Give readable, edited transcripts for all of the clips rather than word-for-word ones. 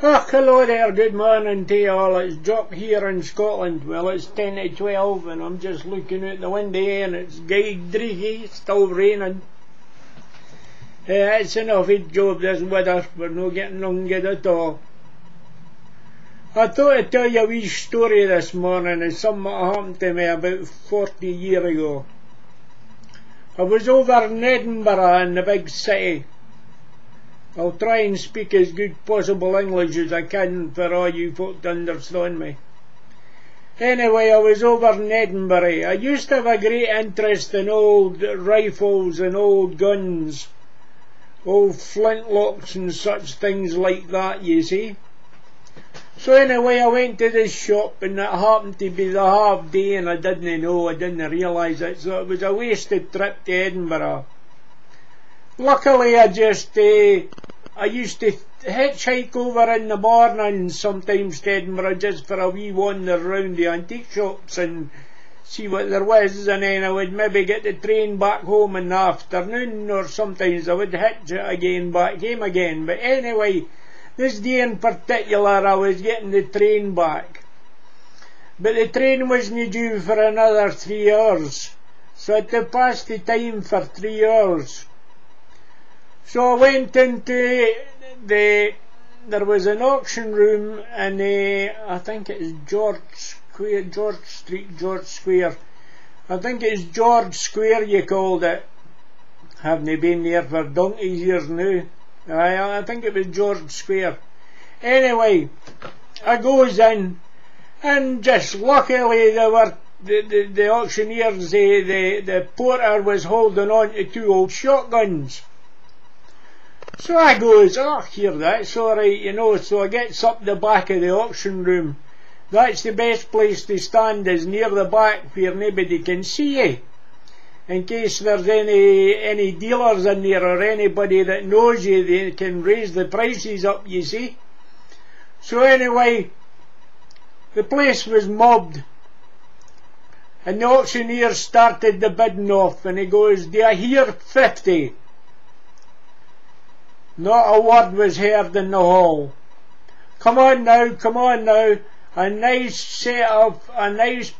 Oh, hello there, good morning to you all. It's Jock here in Scotland. Well, it's 10 to 12 and I'm just looking out the window and it's dreary, still raining. It's an awful job this weather, we're not getting on good at all. I thought I'd tell you a wee story this morning. It's something that happened to me about 40 years ago. I was over in Edinburgh in the big city. I'll try and speak as good possible English as I can for all you folk to understand me. Anyway, I was over in Edinburgh. I used to have a great interest in old rifles and old guns, old flintlocks and such things like that, you see. So anyway, I went to this shop and it happened to be the half day and I didn't know, I didn't realise it, so it was a wasted trip to Edinburgh. Luckily I used to hitchhike over in the morning sometimes to Edinburgh just for a wee wander round the antique shops and see what there was, and then I would maybe get the train back home in the afternoon, or sometimes I would hitch it again back home again. But anyway, this day in particular I was getting the train back. But the train wasn't due for another 3 hours, so I had to pass the time for 3 hours. So I went into there was an auction room in I think it is George Square. I think it's George Square you called it. Haven't been there for donkey's years now. I think it was George Square. Anyway, I goes in and just luckily they were the auctioneers, the porter was holding on to 2 old shotguns. So I goes, oh, here, that's alright, you know. So I gets up the back of the auction room. That's the best place to stand, is near the back where nobody can see you, in case there's any dealers in there or anybody that knows you, they can raise the prices up, you see. So anyway, the place was mobbed and the auctioneer started the bidding off and he goes, do I hear 50? Not a word was heard in the hall. Come on now, a nice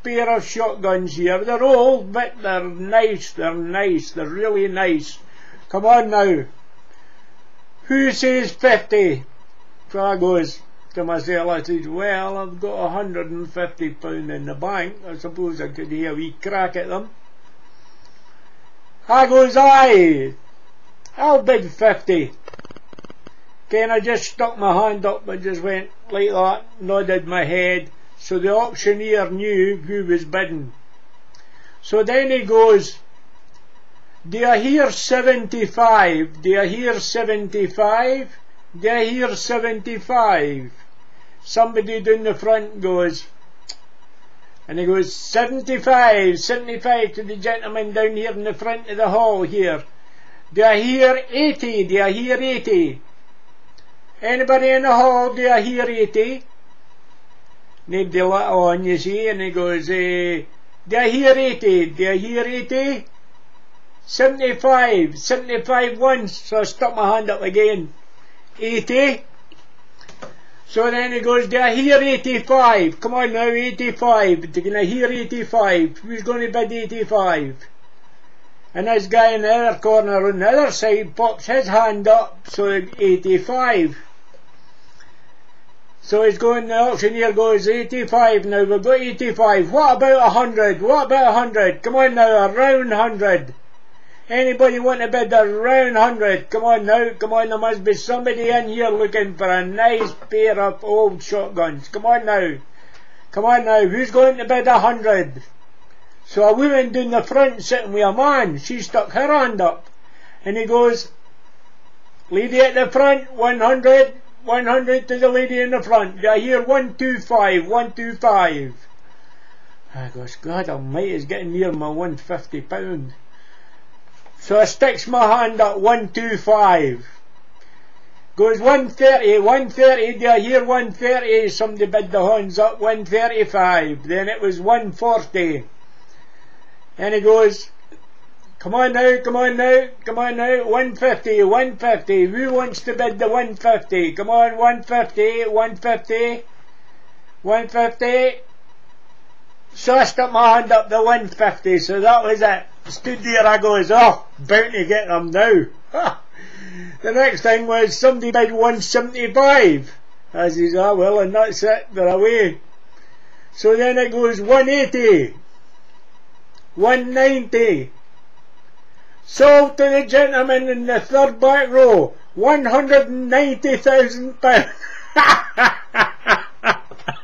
pair of shotguns here. They're old, but they're nice, they're really nice. Come on now. Who says 50? So I goes to myself, I says, well, I've got £150 in the bank. I suppose I could have a wee crack at them. I goes, aye, I'll bid 50. Then I just stuck my hand up and just went like that, nodded my head, so the auctioneer knew who was bidding. So then he goes, do I hear 75? Do I hear 75? Do I hear 75? Somebody down the front goes, and he goes, 75 to the gentleman down here in the front of the hall here. Do I hear 80? Do I hear 80? Anybody in the hall, do I hear 80? Nobody let on, you see, and he goes, do I hear 80? Do I hear 80? 75 once, so I stuck my hand up again. 80? So then he goes, do I hear 85? Come on now, 85. Can I hear 85? Who's going to bid 85? And this guy in the other corner on the other side pops his hand up, so 85. So he's going, the auctioneer goes, 85 now, we've got 85. What about 100? What about 100? Come on now, around 100. Anybody want to bid around 100? Come on now, come on, there must be somebody in here looking for a nice pair of old shotguns. Come on now, who's going to bid 100? So a woman down the front sitting with a man, she stuck her hand up. And he goes, lady at the front, 100 to the lady in the front. Do I hear 125, 125? I goes, God almighty, it's getting near my £150. So I sticks my hand up, 125. Goes 130, do I hear 130? Somebody bid the hands up, 135. Then it was 140. And he goes, Come on now, come on now, come on now, 150, 150, who wants to bid the 150? Come on, 150, 150, 150. So I stuck my hand up the 150, so that was it. Stood there, I goes, oh, bound to get them now. The next thing was somebody bid 175. I says, oh well, and that's it, they're away. So then it goes 180, 190. Sold to the gentleman in the third back row, £190,000.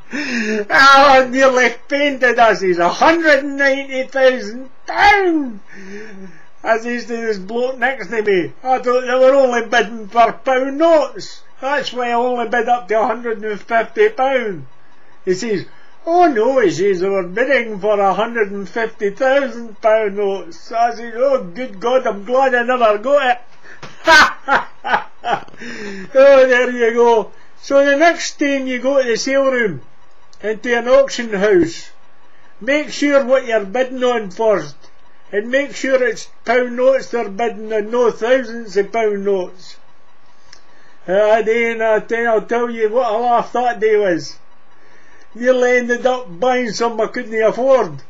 Oh, I nearly fainted. I says, £190,000. I says to this bloke next to me, I thought they were only bidding for pound notes. That's why I only bid up to £150. He says, oh no, he says, they were bidding for £150,000 notes. I said, oh good God, I'm glad I never got it. Oh, there you go. So the next time you go to the sale room, into an auction house, make sure what you're bidding on first, and make sure it's pound notes they're bidding on, no thousands of pound notes. Then I'll tell you what a laugh that day was. Nearly ended up buying some I couldn't afford.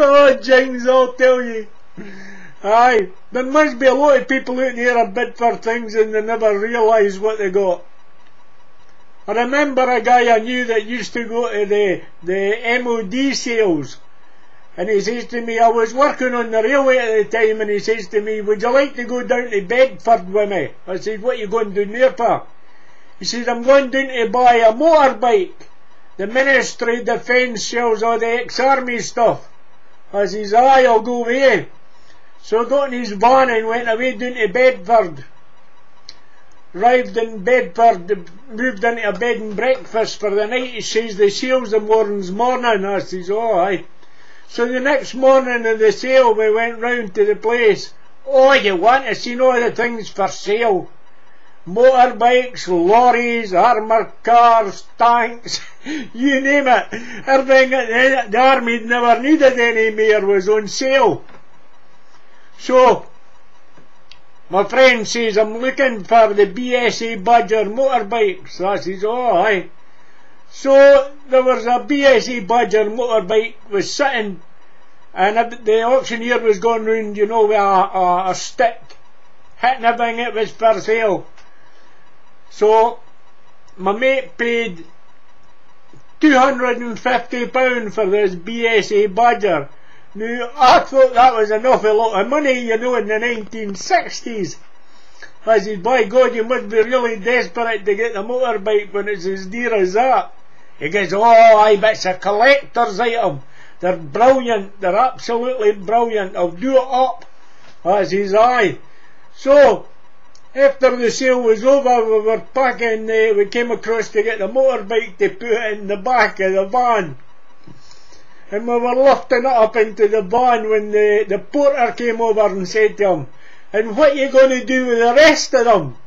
Oh, James, I'll tell you. Aye, there must be a lot of people out there who bid for things and they never realise what they got. I remember a guy I knew that used to go to the MOD sales, and he says to me, I was working on the railway at the time, and he says to me, would you like to go down to Bedford with me? I said, what are you going down there for? He says, I'm going down to buy a motorbike. The Ministry of Defence sells all the ex-army stuff. I says, aye, I'll go with you. So I got in his van and went away down to Bedford. Arrived in Bedford, moved into a bed and breakfast for the night. He says, the sale's the morning. I says, oh aye. So the next morning of the sale we went round to the place. Oh, you want to see all the things for sale. Motorbikes, lorries, armoured cars, tanks, you name it. Everything that the army never needed anymore was on sale. So my friend says, I'm looking for the BSA Badger motorbikes. I says, oh aye. So there was a BSA Badger motorbike was sitting, and the auctioneer was going round, you know, with a stick, hitting everything it was for sale. So my mate paid £250 for this BSA Badger. Now, I thought that was an awful lot of money, you know, in the 1960s. I said, by God, you must be really desperate to get the motorbike when it's as dear as that. He goes, oh, aye, but it's a collector's item. They're brilliant, they're absolutely brilliant, I'll do it up. I says, aye. So, after the sale was over, we were packing, we came across to get the motorbike to put it in the back of the van. And we were lifting it up into the van when the porter came over and said to him, and what are you going to do with the rest of them?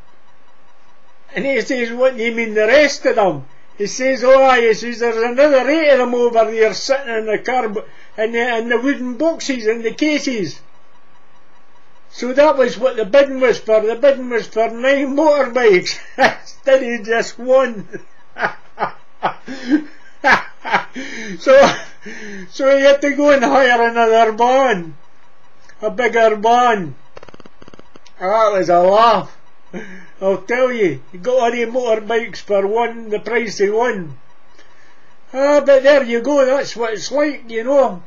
And he says, what do you mean the rest of them? He says, oh aye, he says, there's another 8 of them over there sitting in the car, in the wooden boxes, in the cases. So that was what the bidding was for. The bidding was for 9 motorbikes instead of just one. So he had to go and hire another van, a bigger van. That was a laugh, I'll tell you. You got all the motorbikes for the price of one. But there you go, that's what it's like, you know.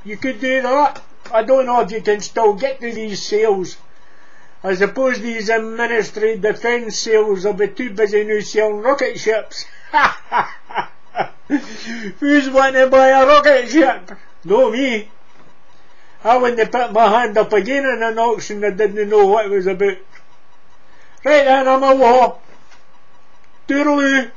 You could do that. I don't know if you can still get to these sales. I suppose these Ministry of Defence sales will be too busy now selling rocket ships. Who's wanting to buy a rocket ship? No, me. I wouldn't put my hand up again in an auction I didn't know what it was about. Right then, I'm a walk. Toodaloo.